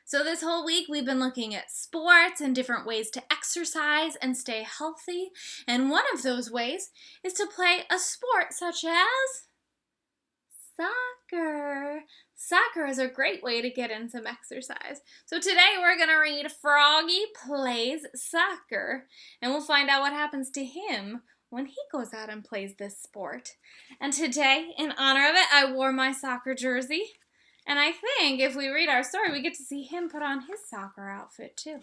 So this whole week we've been looking at sports and different ways to exercise and stay healthy. And one of those ways is to play a sport such as soccer. Soccer is a great way to get in some exercise. So today we're going to read Froggy Plays Soccer, and we'll find out what happens to him when he goes out and plays this sport. And today, in honor of it, I wore my soccer jersey. And I think if we read our story, we get to see him put on his soccer outfit too.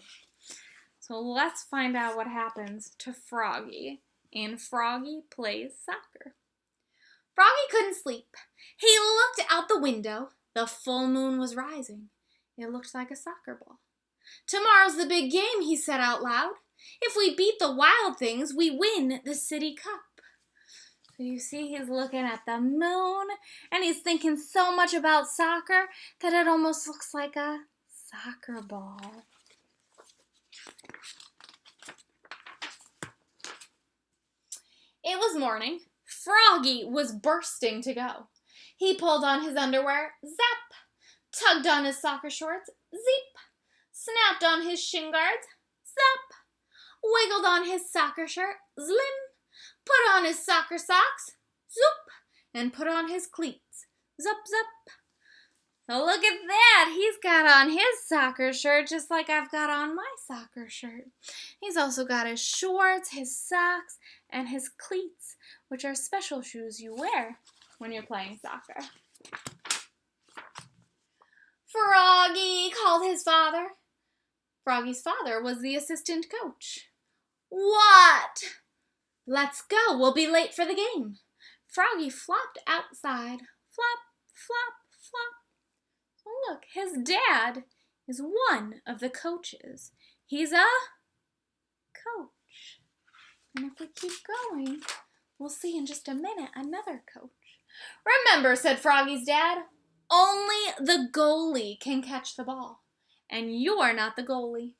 So let's find out what happens to Froggy in Froggy Plays Soccer. Froggy couldn't sleep. He looked out the window. The full moon was rising. It looked like a soccer ball. "Tomorrow's the big game," he said out loud. "If we beat the Wild Things, we win the City Cup." So you see he's looking at the moon, and he's thinking so much about soccer that it almost looks like a soccer ball. It was morning. Froggy was bursting to go. He pulled on his underwear, zap, tugged on his soccer shorts, zip, snapped on his shin guards, zap, wiggled on his soccer shirt, zlim, put on his soccer socks, zoop, and put on his cleats, zup, zup. So look at that. He's got on his soccer shirt just like I've got on my soccer shirt. He's also got his shorts, his socks, and his cleats, which are special shoes you wear when you're playing soccer. "Froggy," called his father. Froggy's father was the assistant coach. "What?" "Let's go. We'll be late for the game." Froggy flopped outside. Flop, flop, flop. Oh, look, his dad is one of the coaches. He's a coach. And if we keep going, we'll see in just a minute another coach. "Remember," said Froggy's dad, "only the goalie can catch the ball. And you're not the goalie.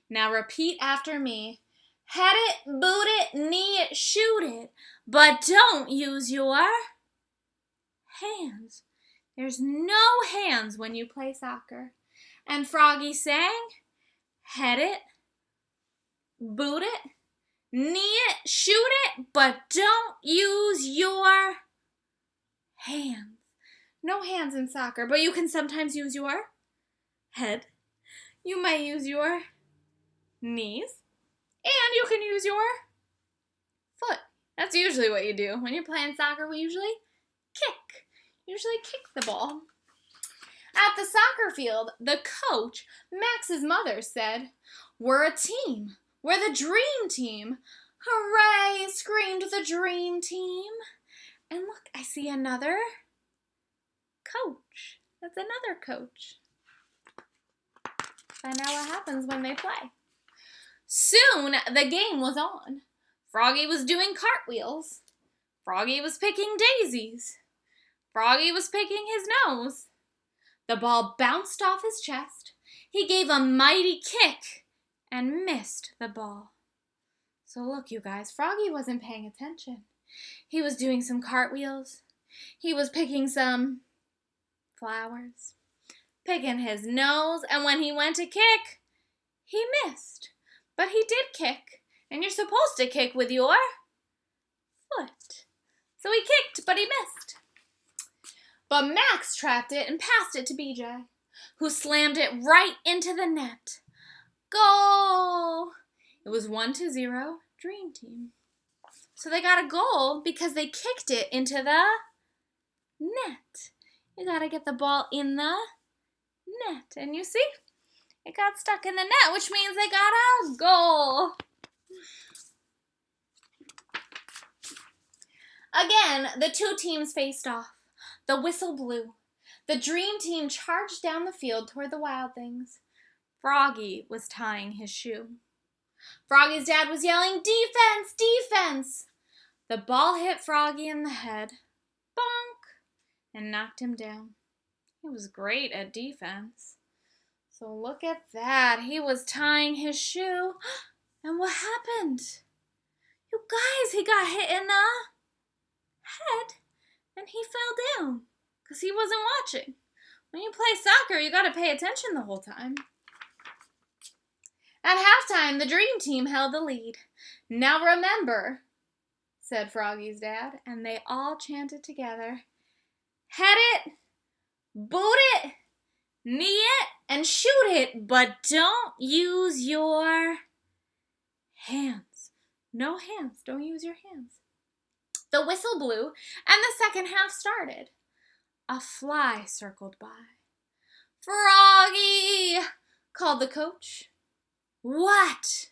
Now repeat after me. Head it, boot it, knee it, shoot it. But don't use your hands." There's no hands when you play soccer. And Froggy sang, head it, boot it, knee it, shoot it, but don't use your hands. No hands in soccer, but you can sometimes use your head. You might use your knees. And you can use your foot. That's usually what you do. When you're playing soccer, we usually kick. Kick the ball. At the soccer field, the coach, Max's mother, said, "We're a team. We're the dream team." "Hooray!" screamed the dream team. And look, I see another coach. That's another coach. Find out what happens when they play. Soon the game was on. Froggy was doing cartwheels. Froggy was picking daisies. Froggy was picking his nose. The ball bounced off his chest. He gave a mighty kick and missed the ball. So look, you guys, Froggy wasn't paying attention. He was doing some cartwheels. He was picking some flowers, picking his nose, and when he went to kick, he missed. But he did kick, and you're supposed to kick with your foot. So he kicked, but he missed. But Max trapped it and passed it to BJ, who slammed it right into the net. Goal! It was 1-0, Dream Team. So they got a goal because they kicked it into the net. You gotta get the ball in the net. And you see, it got stuck in the net, which means they got a goal. Again, the two teams faced off. The whistle blew. The dream team charged down the field toward the Wild Things. Froggy was tying his shoe. Froggy's dad was yelling, "Defense! Defense!" The ball hit Froggy in the head, bonk, and knocked him down. He was great at defense. So look at that. He was tying his shoe. And what happened? You guys, he got hit in the head and he fell down because he wasn't watching. When you play soccer, you gotta pay attention the whole time. At halftime, the dream team held the lead. Now remember, said Froggy's dad, and they all chanted together. Head it, boot it, knee it, and shoot it, but don't use your hands. No hands. Don't use your hands. The whistle blew, and the second half started. A fly circled by. Froggy, called the coach. What?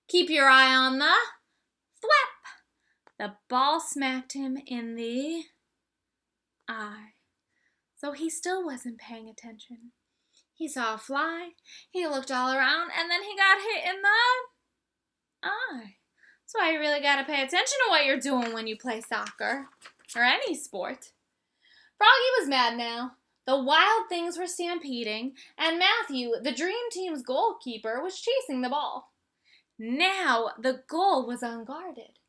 Keep your eye on the thwap. The ball smacked him in the eye. So he still wasn't paying attention. He saw a fly, he looked all around, and then he got hit in the eye. That's why you really gotta pay attention to what you're doing when you play soccer or any sport. Froggy was mad now. The wild things were stampeding, and Matthew, the dream team's goalkeeper, was chasing the ball. Now the goal was unguarded.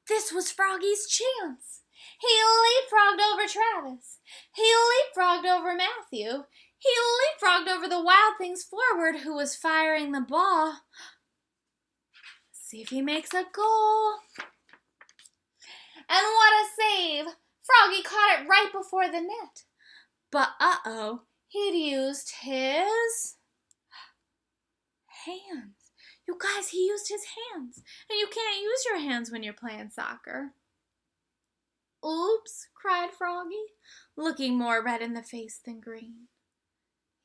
This was Froggy's chance. He leapfrogged over Travis. He leapfrogged over Matthew. He leapfrogged over the wild things forward who was firing the ball. See if he makes a goal. And what a save! Froggy caught it right before the net. But uh-oh, he'd used his hands. You guys, he used his hands. And you can't use your hands when you're playing soccer. Oops, cried Froggy, looking more red in the face than green.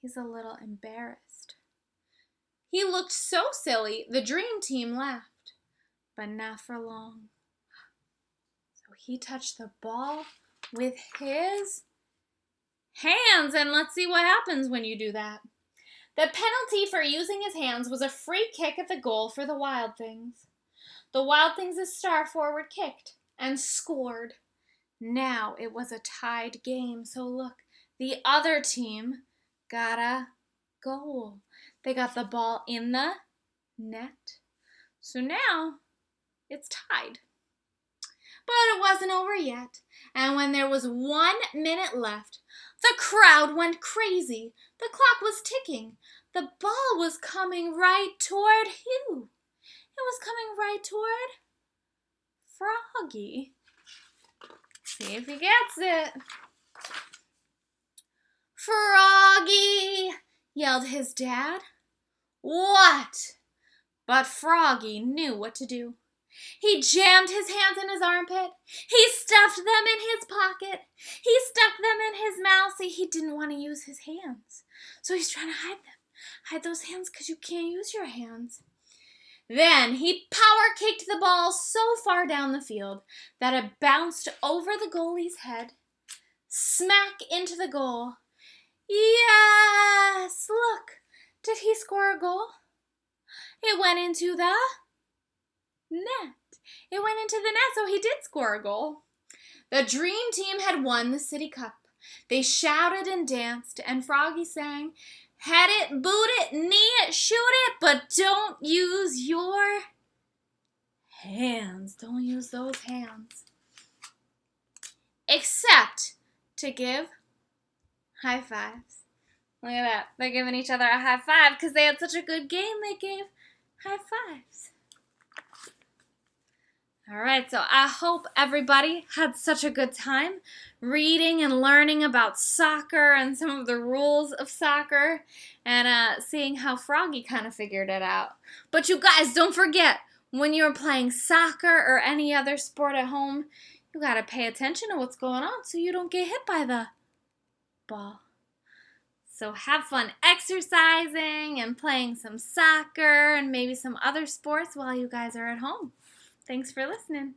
He's a little embarrassed. He looked so silly, the dream team laughed, but not for long. So he touched the ball with his hands, and let's see what happens when you do that. The penalty for using his hands was a free kick at the goal for the Wild Things. The Wild Things' star forward kicked and scored. Now it was a tied game, so look, the other team got a goal. They got the ball in the net. So now it's tied. But it wasn't over yet, and when there was 1 minute left, the crowd went crazy. The clock was ticking. The ball was coming right toward who? It was coming right toward Froggy. See if he gets it. Froggy, yelled his dad. What? But Froggy knew what to do. He jammed his hands in his armpit. He stuffed them in his pocket. He stuck them in his mouth. See, he didn't want to use his hands. So he's trying to hide them. Hide those hands because you can't use your hands. Then he power kicked the ball so far down the field that it bounced over the goalie's head, smack into the goal. Yes! Look, did he score a goal? It went into the net. It went into the net, so he did score a goal. The dream team had won the City Cup. They shouted and danced, and Froggy sang, head it, boot it, knee it, shoot it, but don't use your hands. Don't use those hands. Except to give high fives. Look at that. They're giving each other a high five because they had such a good game. They gave high fives. All right, so I hope everybody had such a good time reading and learning about soccer and some of the rules of soccer and seeing how Froggy kind of figured it out. But you guys, don't forget, when you're playing soccer or any other sport at home, you got to pay attention to what's going on so you don't get hit by the ball. So have fun exercising and playing some soccer and maybe some other sports while you guys are at home. Thanks for listening.